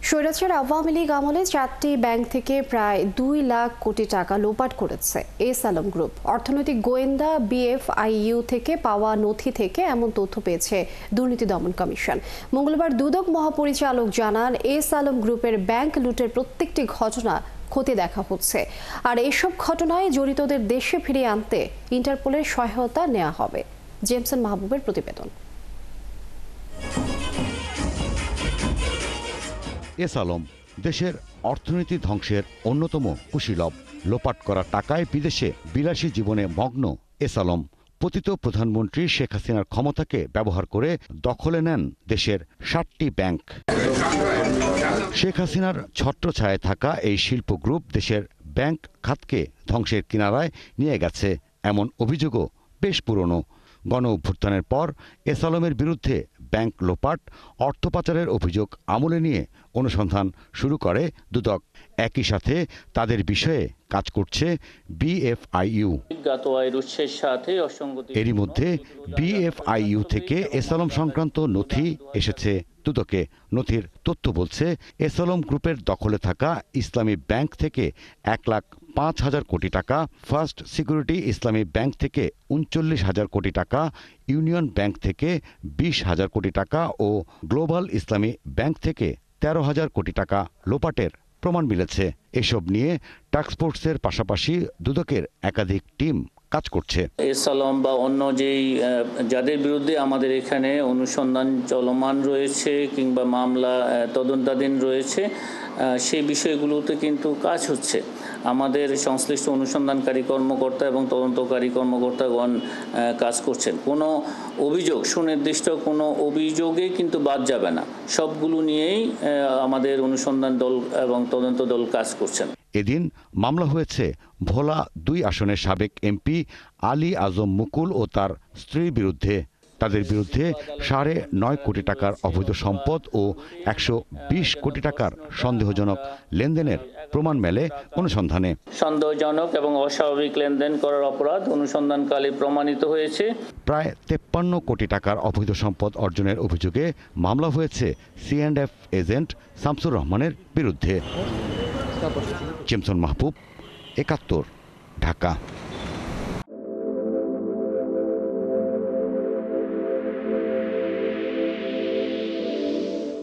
স্বৈরাচার আওয়ামী লীগ আমলে 4টি ব্যাংক থেকে প্রায় 2 লাখ কোটি টাকা লোপাট করেছে এস আলম গ্রুপ। অর্থনৈতিক গোয়েন্দা বিএফআইইউ থেকে পাওয়া নথি থেকে এমন তথ্য পেয়েছে দুর্নীতি দমন কমিশন। মঙ্গলবার দুদক মহাপরিচালক জানান, এস আলম গ্রুপের ব্যাংক লুটের প্রত্যেকটি ঘটনা খতিয়ে দেখা হচ্ছে, আর এসব ঘটনায় জড়িতদের দেশে ফিরিয়ে আনতে ইন্টারপোলের সহায়তা নেওয়া হবে। জেমসন মাহবুবের প্রতিবেদন। এস আলম দেশের অর্থনীতি ধ্বংসের অন্যতম কুশীলব। লোপাট করা টাকায় বিদেশে বিলাসী জীবনে মগ্ন এস আলম পতিত প্রধানমন্ত্রী শেখ হাসিনার ক্ষমতাকে ব্যবহার করে দখলে নেন দেশের 7টি ব্যাংক। শেখ হাসিনার ছত্রছায়ায় থাকা এই শিল্প গ্রুপ দেশের ব্যাংক খাতকে ধ্বংসের কিনারায় নিয়ে গেছে, এমন অভিযোগও বেশ পুরনো। গণ অভ্যুত্থানের পর এস আলমের বিরুদ্ধে ব্যাংক লোপাট, অর্থ পাচারের অভিযোগ আমলে নিয়ে অনুসন্ধান শুরু করে দুদক। একই সাথে তাদের বিষয়ে কাজ করছে বিএফআইইউ। এরই মধ্যে বিএফআইইউ থেকে এস আলম সংক্রান্ত নথি এসেছে দুদকে। নথির তথ্য বলছে, এস আলম গ্রুপের দখলে থাকা ইসলামী ব্যাংক থেকে 1,05,000 কোটি টাকা, ফার্স্ট সিকিউরিটি ইসলামী ব্যাংক থেকে 39,000 কোটি টাকা, ইউনিয়ন ব্যাংক থেকে 20,000 কোটি টাকা ও গ্লোবাল ইসলামী ব্যাংক থেকে 13,000 কোটি টাকা লোপাটের প্রমাণ মিলেছে। এসব নিয়ে টাস্কফোর্সের পাশাপাশি দুদকের একাধিক টিম কাজ করছে। এস আলম বা অন্য যেই যাদের বিরুদ্ধে আমাদের এখানে অনুসন্ধান চলমান রয়েছে কিংবা মামলা তদন্তাধীন রয়েছে, সেই বিষয়গুলোতে কিন্তু কাজ হচ্ছে। আমাদের সংশ্লিষ্ট অনুসন্ধানকারী কর্মকর্তা এবং তদন্তকারী কর্মকর্তাগণ কাজ করছেন। কোনো অভিযোগ, সুনির্দিষ্ট কোনো অভিযোগে কিন্তু বাদ যাবে না। সবগুলো নিয়েই আমাদের অনুসন্ধান দল এবং তদন্ত দল কাজ করছেন। এদিন মামলা হয়েছে ভোলা 2 আসনের সাবেক এমপি আলী আজম মুকুল ও তার স্ত্রীর বিরুদ্ধে। তাদের বিরুদ্ধে 9.5 কোটি টাকার অবৈধ সম্পদ ও 120 কোটি টাকার সন্দেহজনক লেনদেনের প্রমাণ মেলে অনুসন্ধানে। সন্দেহজনক এবং অস্বাভাবিক লেনদেন করার অপরাধ অনুসন্ধানকালে প্রমাণিত হয়েছে। প্রায় 53 কোটি টাকার অবৈধ সম্পদ অর্জনের অভিযোগে মামলা হয়েছে C&F এজেন্ট শামসুর রহমানের বিরুদ্ধে। জেমসন মাহবুব, 71, ঢাকা।